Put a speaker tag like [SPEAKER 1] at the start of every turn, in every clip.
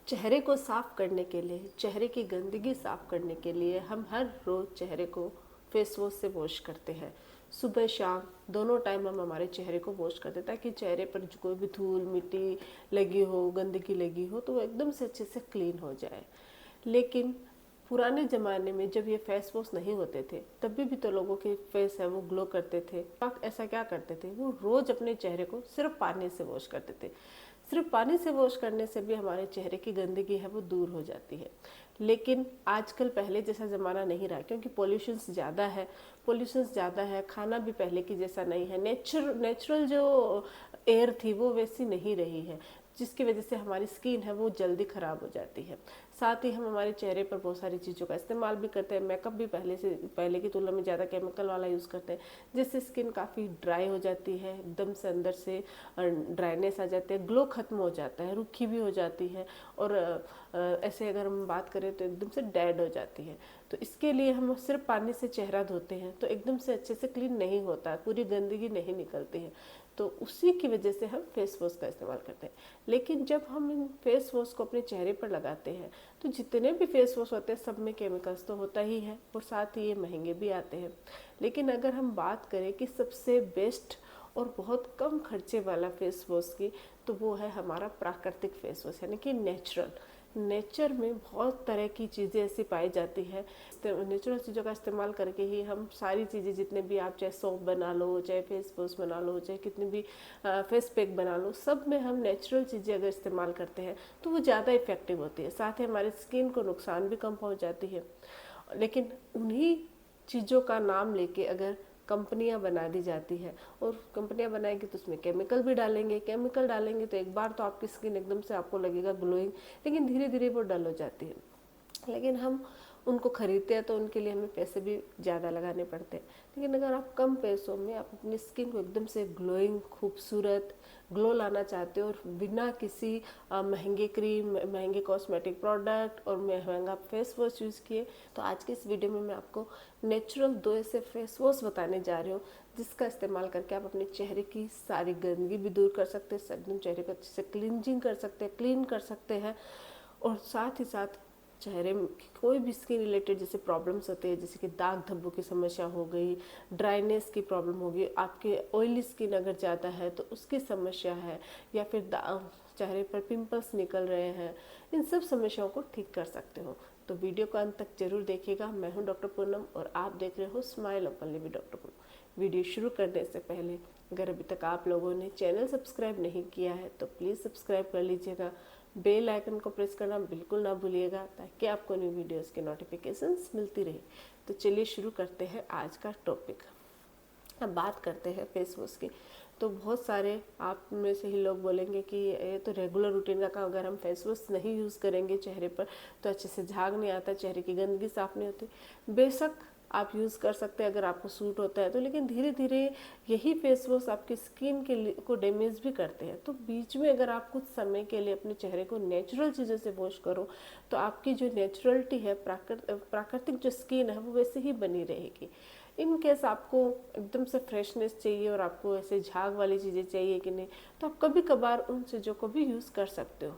[SPEAKER 1] चेहरे को साफ करने के लिए, चेहरे की गंदगी साफ करने के लिए हम हर रोज़ चेहरे को फेस वॉश से वॉश करते हैं। सुबह शाम दोनों टाइम हम हमारे चेहरे को वॉश करते हैं ताकि चेहरे पर जो कोई भी धूल मिट्टी लगी हो, गंदगी लगी हो तो वो एकदम से अच्छे से क्लीन हो जाए। लेकिन पुराने ज़माने में जब ये फेस वॉश नहीं होते थे तब भी तो लोगों के फेस है वो ग्लो करते थे। आप ऐसा क्या करते थे, वो रोज़ अपने चेहरे को सिर्फ पानी से वॉश करते थे। सिर्फ पानी से वॉश करने से भी हमारे चेहरे की गंदगी है वो दूर हो जाती है। लेकिन आजकल पहले जैसा ज़माना नहीं रहा, क्योंकि पोल्यूशन ज़्यादा है, खाना भी पहले की जैसा नहीं है, नेचुरल जो एयर थी वो वैसी नहीं रही है, जिसकी वजह से हमारी स्किन है वो जल्दी ख़राब हो जाती है। साथ ही हम हमारे चेहरे पर बहुत सारी चीज़ों का इस्तेमाल भी करते हैं। मेकअप भी पहले की तुलना में ज़्यादा केमिकल वाला यूज़ करते हैं, जिससे स्किन काफ़ी ड्राई हो जाती है, एकदम से अंदर से ड्राइनेस आ जाती है, ग्लो खत्म हो जाता है, रुखी भी हो जाती है और ऐसे अगर हम बात करें तो एकदम से डेड हो जाती है। तो इसके लिए हम सिर्फ पानी से चेहरा धोते हैं तो एकदम से अच्छे से क्लीन नहीं होता, पूरी गंदगी नहीं निकलती है। तो उसी की वजह से हम फेस वॉश का इस्तेमाल करते हैं। लेकिन जब हम इन फेस वॉश को अपने चेहरे पर लगाते हैं तो जितने भी फेस वॉश होते हैं सब में केमिकल्स तो होता ही है और साथ ही ये महंगे भी आते हैं। लेकिन अगर हम बात करें कि सबसे बेस्ट और बहुत कम खर्चे वाला फेस वॉश की, तो वो है हमारा प्राकृतिक फेस वॉश, यानी कि नेचुरल। नेचर में बहुत तरह की चीज़ें ऐसी पाई जाती है, नेचुरल चीज़ों का इस्तेमाल करके ही हम सारी चीज़ें, जितने भी आप चाहे सोप बना लो, चाहे फेस वॉश बना लो, चाहे कितने भी फेस पैक बना लो, सब में हम नेचुरल चीज़ें अगर इस्तेमाल करते हैं तो वो ज़्यादा इफ़ेक्टिव होती है। साथ ही हमारी स्किन को नुकसान भी कम पहुँच जाती है। लेकिन उन्हीं चीज़ों का नाम लेके अगर कंपनियां बना दी जाती है, और कंपनियां बनाएंगी तो उसमें केमिकल डालेंगे तो एक बार तो आपकी स्किन एकदम से आपको लगेगा ग्लोइंग, लेकिन धीरे धीरे वो डल हो जाती है। लेकिन हम उनको खरीदते हैं तो उनके लिए हमें पैसे भी ज़्यादा लगाने पड़ते हैं। लेकिन अगर आप कम पैसों में आप अपनी स्किन को एकदम से ग्लोइंग, खूबसूरत ग्लो लाना चाहते हो और बिना किसी महंगे क्रीम, महंगे कॉस्मेटिक प्रोडक्ट और महंगा फेस वॉश यूज़ किए, तो आज के इस वीडियो में मैं आपको नेचुरल 2 ऐसे फेस वॉश बताने जा रही हूँ जिसका इस्तेमाल करके आप अपने चेहरे की सारी गंदगी भी दूर कर सकते हैं, एकदम चेहरे को अच्छे से क्लींजिंग कर सकते हैं, क्लीन कर सकते हैं। और साथ ही साथ चेहरे में कोई भी स्किन रिलेटेड जैसे प्रॉब्लम्स होते हैं, जैसे कि दाग धब्बों की समस्या हो गई, ड्राइनेस की प्रॉब्लम होगी, आपके ऑयली स्किन अगर ज़्यादा है तो उसकी समस्या है, या फिर चेहरे पर पिंपल्स निकल रहे हैं, इन सब समस्याओं को ठीक कर सकते हो। तो वीडियो को अंत तक जरूर देखिएगा। मैं हूं डॉक्टर पूनम और आप देख रहे हो smile openly with doctor Poonam. Video शुरू करने से पहले अगर अभी तक आप लोगों ने चैनल सब्सक्राइब नहीं किया है तो प्लीज़ सब्सक्राइब कर लीजिएगा। बेल आइकन को प्रेस करना बिल्कुल ना भूलिएगा ताकि आपको न्यू वीडियोस की नोटिफिकेशंस मिलती रहे। तो चलिए शुरू करते हैं आज का टॉपिक। अब बात करते हैं फेस वॉश की। तो बहुत सारे आप में से ही लोग बोलेंगे कि ये तो रेगुलर रूटीन का काम, अगर हम फेस वॉश नहीं यूज़ करेंगे चेहरे पर तो अच्छे से झाग नहीं आता, चेहरे की गंदगी साफ नहीं होती। बेशक आप यूज़ कर सकते हैं अगर आपको सूट होता है तो, लेकिन धीरे धीरे यही फेस वॉश आपकी स्किन को डैमेज भी करते हैं। तो बीच में अगर आप कुछ समय के लिए अपने चेहरे को नेचुरल चीज़ों से वॉश करो तो आपकी जो नेचुरलिटी है, प्राकृतिक जो स्किन है वो वैसे ही बनी रहेगी। इन केस आपको एकदम से फ्रेशनेस चाहिए और आपको ऐसे झाग वाली चीज़ें चाहिए कि नहीं, तो आप कभी कभार उन चीज़ों को भी यूज़ कर सकते हो।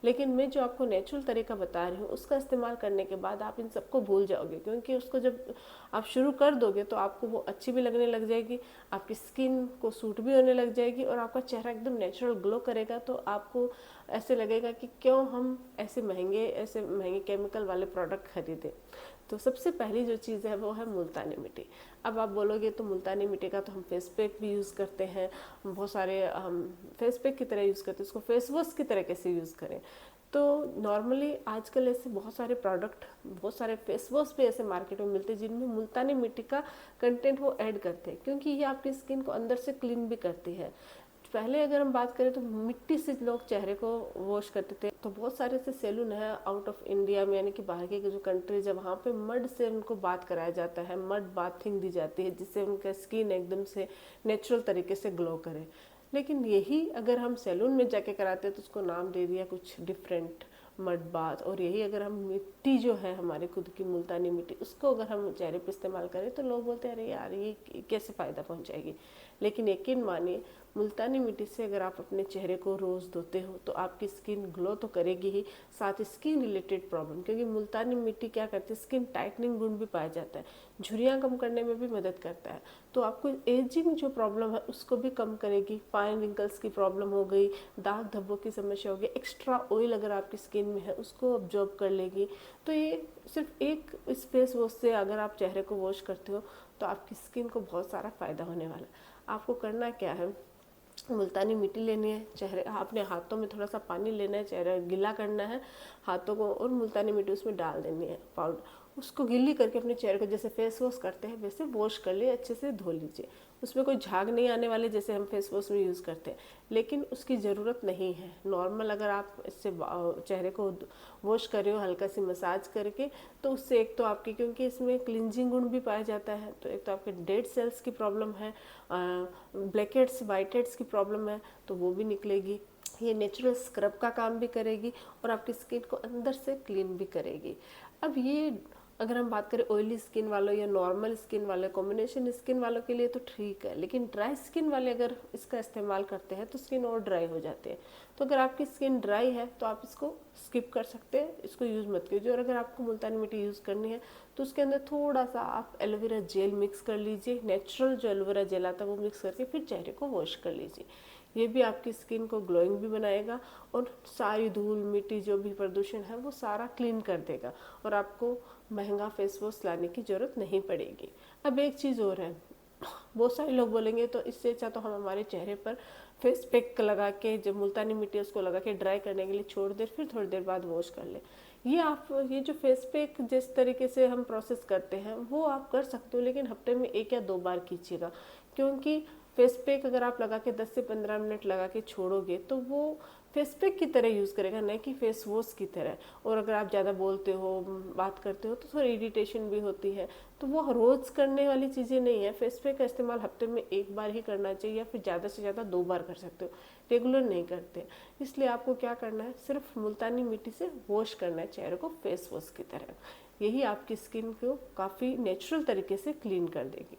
[SPEAKER 1] लेकिन मैं जो आपको नेचुरल तरीका बता रही हूँ उसका इस्तेमाल करने के बाद आप इन सबको भूल जाओगे, क्योंकि उसको जब आप शुरू कर दोगे तो आपको वो अच्छी भी लगने लग जाएगी, आपकी स्किन को सूट भी होने लग जाएगी और आपका चेहरा एकदम नेचुरल ग्लो करेगा। तो आपको ऐसे लगेगा कि क्यों हम ऐसे महंगे केमिकल वाले प्रोडक्ट खरीदें। तो सबसे पहली जो चीज़ है वो है मुल्तानी मिट्टी। अब आप बोलोगे तो मुल्तानी मिट्टी का तो हम फेस पैक भी यूज़ करते हैं, बहुत सारे हम फेस पैक की तरह यूज़ करते हैं, उसको फेस वॉश की तरह कैसे यूज़ करें। तो नॉर्मली आजकल ऐसे बहुत सारे प्रोडक्ट, बहुत सारे फेस वॉश भी ऐसे मार्केट में मिलते हैं जिनमें मुल्तानी मिट्टी का कंटेंट वो ऐड करते हैं, क्योंकि ये आपकी स्किन को अंदर से क्लीन भी करती है। पहले अगर हम बात करें तो मिट्टी से लोग चेहरे को वॉश करते थे, तो बहुत सारे ऐसे सैलून है आउट ऑफ इंडिया में, यानी कि बाहर के जो कंट्रीज है वहाँ पे मड से उनको बात कराया जाता है, मड बाथिंग दी जाती है जिससे उनका स्किन एकदम से नेचुरल तरीके से ग्लो करे। लेकिन यही अगर हम सैलून में जाके कराते हैं तो उसको नाम दे दिया कुछ डिफरेंट, मड बाथ, और यही अगर हम मिट्टी जो है हमारी खुद की मुल्तानी मिट्टी, उसको अगर हम चेहरे पे इस्तेमाल करें तो लोग बोलते हैं अरे यार ये कैसे फ़ायदा पहुंचाएगी। लेकिन यकीन मानिए, मुल्तानी मिट्टी से अगर आप अपने चेहरे को रोज़ धोते हो तो आपकी स्किन ग्लो तो करेगी ही, साथ स्किन रिलेटेड प्रॉब्लम, क्योंकि मुल्तानी मिट्टी क्या करती है, स्किन टाइटनिंग गुण भी पाया जाता है, झुर्रियाँ कम करने में भी मदद करता है, तो आपको एजिंग जो प्रॉब्लम है उसको भी कम करेगी, फाइन रिंकल्स की प्रॉब्लम हो गई, दाग धब्बों की समस्या हो गई, एक्स्ट्रा ऑयल अगर आपकी स्किन में है उसको ऑब्जॉर्ब कर लेगी। तो ये सिर्फ एक फेस वॉश से अगर आप चेहरे को वॉश करते हो तो आपकी स्किन को बहुत सारा फ़ायदा होने वाला है। आपको करना क्या है, मुल्तानी मिट्टी लेनी है, चेहरे अपने हाथों में थोड़ा सा पानी लेना है, चेहरा गीला करना है हाथों को, और मुल्तानी मिट्टी उसमें डाल देनी है पाउडर, उसको गीली करके अपने चेहरे को जैसे फेस वॉश करते हैं वैसे वॉश कर लिए, अच्छे से धो लीजिए। उसमें कोई झाग नहीं आने वाले जैसे हम फेस वॉश में यूज़ करते हैं, लेकिन उसकी ज़रूरत नहीं है। नॉर्मल अगर आप इससे चेहरे को वॉश कर रहे हो हल्का सी मसाज करके, तो उससे एक तो आपकी, क्योंकि इसमें क्लिनजिंग गुण भी पाया जाता है, तो एक तो आपके डेड सेल्स की प्रॉब्लम है, ब्लैक हेड्स वाइट हेड्स की प्रॉब्लम है तो वो भी निकलेगी, ये नेचुरल स्क्रब का काम भी करेगी और आपकी स्किन को अंदर से क्लीन भी करेगी। अब ये अगर हम बात करें ऑयली स्किन वालों या नॉर्मल स्किन वाले, कॉम्बिनेशन स्किन वालों के लिए तो ठीक है, लेकिन ड्राई स्किन वाले अगर इसका इस्तेमाल करते हैं तो स्किन और ड्राई हो जाती है। तो अगर आपकी स्किन ड्राई है तो आप इसको स्किप कर सकते हैं, इसको यूज़ मत कीजिए। और अगर आपको मुल्तानी मिट्टी यूज़ करनी है तो उसके अंदर थोड़ा सा आप एलोवेरा जेल मिक्स कर लीजिए, नेचुरल जो एलोवेरा जेल आता है वो मिक्स करके फिर चेहरे को वॉश कर लीजिए। ये भी आपकी स्किन को ग्लोइंग भी बनाएगा और सारी धूल मिट्टी जो भी प्रदूषण है वो सारा क्लीन कर देगा, और आपको महंगा फेस वॉश लाने की ज़रूरत नहीं पड़ेगी। अब एक चीज़ और है, बहुत सारे लोग बोलेंगे तो इससे अच्छा तो हम हमारे चेहरे पर फेस पैक लगा के, जब मुल्तानी मिट्टी उसको लगा के ड्राई करने के लिए छोड़ दे, फिर थोड़ी देर बाद वॉश कर ले। ये जो फेस पैक जिस तरीके से हम प्रोसेस करते हैं वो आप कर सकते हो, लेकिन हफ्ते में 1 या 2 बार कीजिएगा, क्योंकि फेस पैक अगर आप लगा के 10 से 15 मिनट लगा के छोड़ोगे तो वो फेस पैक की तरह यूज़ करेगा, नहीं कि फेस वॉश की तरह। और अगर आप ज़्यादा बोलते हो, बात करते हो तो थोड़ी इरिटेशन भी होती है, तो वो रोज़ करने वाली चीज़ें नहीं है। फेस पैक का इस्तेमाल हफ्ते में 1 बार ही करना चाहिए, या फिर ज़्यादा से ज़्यादा 2 बार कर सकते हो, रेगुलर नहीं करते। इसलिए आपको क्या करना है, सिर्फ मुल्तानी मिट्टी से वॉश करना है चेहरे को फेस वॉश की तरह, यही आपकी स्किन को काफ़ी नेचुरल तरीके से क्लीन कर देगी।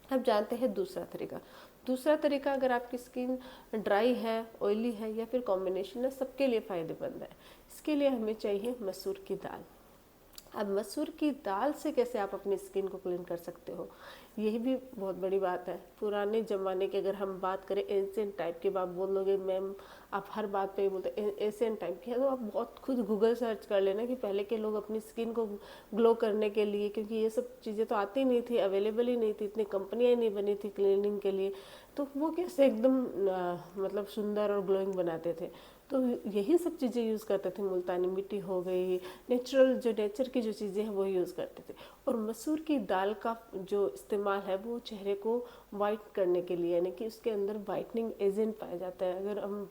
[SPEAKER 1] अब जानते हैं दूसरा तरीका अगर आपकी स्किन ड्राई है, ऑयली है या फिर कॉम्बिनेशन है, सबके लिए फ़ायदेमंद है। इसके लिए हमें चाहिए मसूर की दाल। अब मसूर की दाल से कैसे आप अपनी स्किन को क्लीन कर सकते हो, यही भी बहुत बड़ी बात है। पुराने ज़माने की अगर हम बात करें, एंशिएंट टाइप की, आप बोलोगे मैम आप हर बात पे ही बोलते हैं एंशिएंट टाइप की है, तो आप बहुत खुद गूगल सर्च कर लेना कि पहले के लोग अपनी स्किन को ग्लो करने के लिए, क्योंकि ये सब चीज़ें तो आती नहीं थी, अवेलेबल ही नहीं थी, इतनी कंपनियाँ नहीं बनी थी क्लीनिंग के लिए, तो वो कैसे एकदम मतलब सुंदर और ग्लोइंग बनाते थे। तो यही सब चीज़ें यूज़ करते थे, मुल्तानी मिट्टी हो गई, नेचर की जो चीज़ें हैं वो यूज़ करते थे। और मसूर की दाल का जो इस्तेमाल है वो चेहरे को वाइट करने के लिए, यानी कि उसके अंदर वाइटनिंग एजेंट पाया जाता है। अगर हम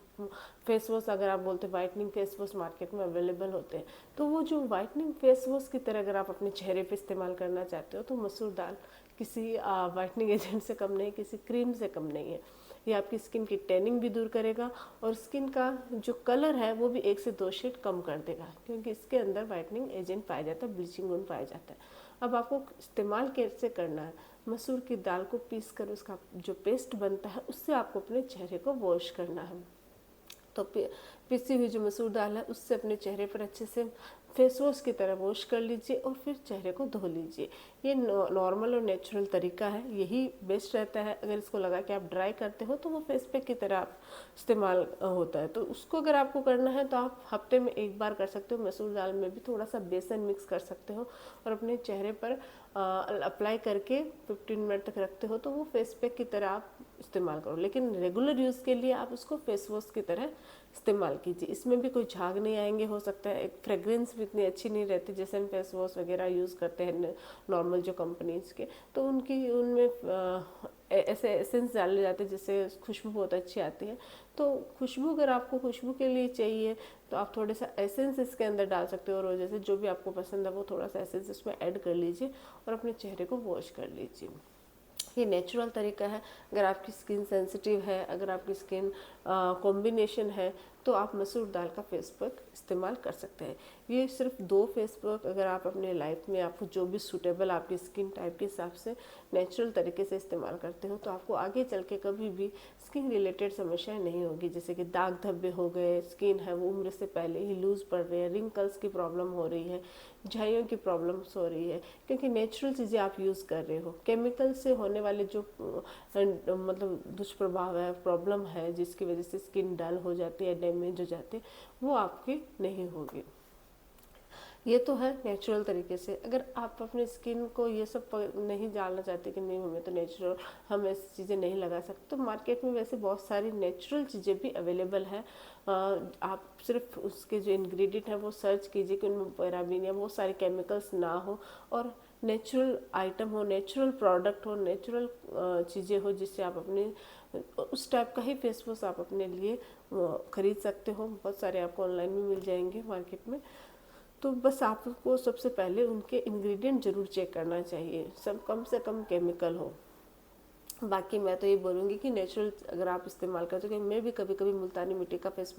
[SPEAKER 1] फेस वॉश, अगर आप बोलते हैं वाइटनिंग फेस वॉश मार्केट में अवेलेबल होते हैं, तो वो जो वाइटनिंग फेस वॉश की तरह अगर आप अपने चेहरे पे इस्तेमाल करना चाहते हो तो मसूर दाल किसी वाइटनिंग एजेंट से कम नहीं, किसी क्रीम से कम नहीं है। ये आपकी स्किन की टैनिंग भी दूर करेगा और स्किन का जो कलर है वो भी 1 से 2 शेड कम कर देगा, क्योंकि इसके अंदर वाइटनिंग एजेंट पाया जाता है, ब्लीचिंग गुण पाया जाता है। अब आपको इस्तेमाल कैसे करना है, मसूर की दाल को पीस कर उसका जो पेस्ट बनता है उससे आपको अपने चेहरे को वॉश करना है। तो पिसी हुई जो मसूर दाल है उससे अपने चेहरे पर अच्छे से फेस वॉश की तरह वॉश कर लीजिए और फिर चेहरे को धो लीजिए। ये नॉर्मल और नेचुरल तरीका है, यही बेस्ट रहता है। अगर इसको लगा के आप ड्राई करते हो तो वो फेस पैक की तरह आप इस्तेमाल होता है, तो उसको अगर आपको करना है तो आप हफ्ते में 1 बार कर सकते हो। मसूर दाल में भी थोड़ा सा बेसन मिक्स कर सकते हो और अपने चेहरे पर अप्लाई करके 15 मिनट तक रखते हो तो वो फेस पैक की तरह आप इस्तेमाल करो। लेकिन रेगुलर यूज़ के लिए आप उसको फेस वॉश की तरह इस्तेमाल कीजिए। इसमें भी कोई झाग नहीं आएंगे, हो सकता है एक फ्रेग्रेंस भी इतनी अच्छी नहीं रहती जैसे हम फेस वॉश वगैरह यूज़ करते हैं नॉर्मल जो कंपनीज़ के, तो उनमें ऐसे एसेंस डाले जाते हैं जिससे खुशबू बहुत अच्छी आती है। तो खुशबू, अगर आपको खुशबू के लिए चाहिए तो आप थोड़े सा एसेंस इसके अंदर डाल सकते हो, और जैसे जो भी आपको पसंद है वो थोड़ा सा एसेंस इसमें ऐड कर लीजिए और अपने चेहरे को वॉश कर लीजिए। ये नेचुरल तरीका है। अगर आपकी स्किन सेंसिटिव है, अगर आपकी स्किन कॉम्बिनेशन है तो आप मसूर दाल का फेस पैक इस्तेमाल कर सकते हैं। ये सिर्फ 2 फेस पैक अगर आप अपने लाइफ में आपको जो भी सूटेबल आपकी स्किन टाइप के हिसाब से नेचुरल तरीके से इस्तेमाल करते हो, तो आपको आगे चल के कभी भी स्किन रिलेटेड समस्याएं नहीं होगी। जैसे कि दाग धब्बे हो गए, स्किन है वो उम्र से पहले ही लूज पड़ रही है, रिंकल्स की प्रॉब्लम हो रही है, झाइयों की प्रॉब्लम्स हो रही है, क्योंकि नेचुरल चीज़ें आप यूज़ कर रहे हो। केमिकल से होने वाले जो मतलब दुष्प्रभाव है, प्रॉब्लम है, जिसकी वजह से स्किन डल हो जाती है, डैमेज हो जाती है, वो आपकी नहीं होगी। ये तो है नेचुरल तरीके से। अगर आप अपनी स्किन को ये सब नहीं जानना चाहते कि नहीं हमें तो नेचुरल, हम ऐसी चीज़ें नहीं लगा सकते, तो मार्केट में वैसे बहुत सारी नेचुरल चीज़ें भी अवेलेबल है। आप सिर्फ उसके जो इंग्रेडिएंट है वो सर्च कीजिए कि उनमें पैराबीन या बहुत सारे केमिकल्स ना हो, और नेचुरल आइटम हो, नेचुरल प्रोडक्ट हो, नेचुरल चीज़ें हो, जिससे आप अपने उस टाइप का ही फेस वॉश आप अपने लिए खरीद सकते हो। बहुत सारे आपको ऑनलाइन भी मिल जाएंगे मार्केट में। तो बस आपको सबसे पहले उनके इंग्रेडिएंट ज़रूर चेक करना चाहिए, सब कम से कम केमिकल हो। बाकी मैं तो ये बोलूँगी कि नेचुरल अगर आप इस्तेमाल करते हो, कि मैं भी कभी कभी मुल्तानी मिट्टी का फेस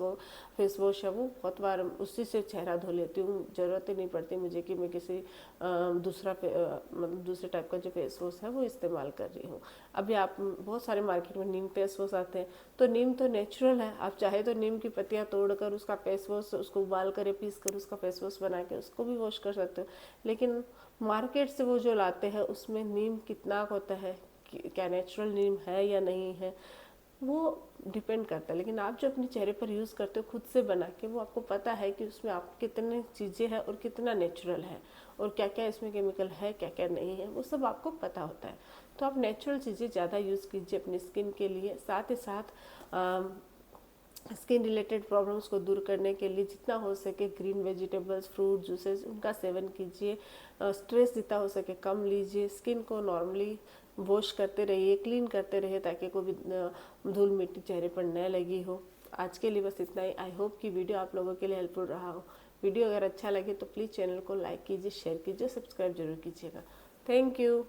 [SPEAKER 1] वॉश है वो बहुत बार उसी से चेहरा धो लेती हूँ। ज़रूरत ही नहीं पड़ती मुझे कि मैं किसी मतलब दूसरे टाइप का जो फेस वॉश है वो इस्तेमाल कर रही हूँ। अभी आप बहुत सारे मार्केट में नीम फेस वॉश आते हैं, तो नीम तो नेचुरल है, आप चाहे तो नीम की पत्तियाँ तोड़कर उसका फेस वॉश, उसको उबाल कर पीस कर उसका फेस वॉश बना के उसको भी वॉश कर सकते हो। लेकिन मार्केट से वो जो लाते हैं उसमें नीम कितना होता है, क्या नेचुरल नीम है या नहीं है, वो डिपेंड करता है। लेकिन आप जो अपने चेहरे पर यूज़ करते हो खुद से बना के, वो आपको पता है कि उसमें आप कितनी चीज़ें हैं और कितना नेचुरल है, और क्या क्या इसमें केमिकल है, क्या क्या नहीं है, वो सब आपको पता होता है। तो आप नेचुरल चीज़ें ज़्यादा यूज़ कीजिए अपनी स्किन के लिए। साथ ही साथ स्किन रिलेटेड प्रॉब्लम्स को दूर करने के लिए जितना हो सके ग्रीन वेजिटेबल्स, फ्रूट जूसेस, उनका सेवन कीजिए। स्ट्रेस जितना हो सके कम लीजिए। स्किन को नॉर्मली वॉश करते रहिए, क्लीन करते रहिए, ताकि कोई भी धूल मिट्टी चेहरे पर न लगी हो। आज के लिए बस इतना ही। आई होप कि वीडियो आप लोगों के लिए हेल्पफुल रहा हो। वीडियो अगर अच्छा लगे तो प्लीज़ चैनल को लाइक कीजिए, शेयर कीजिए, सब्सक्राइब जरूर कीजिएगा। Thank you.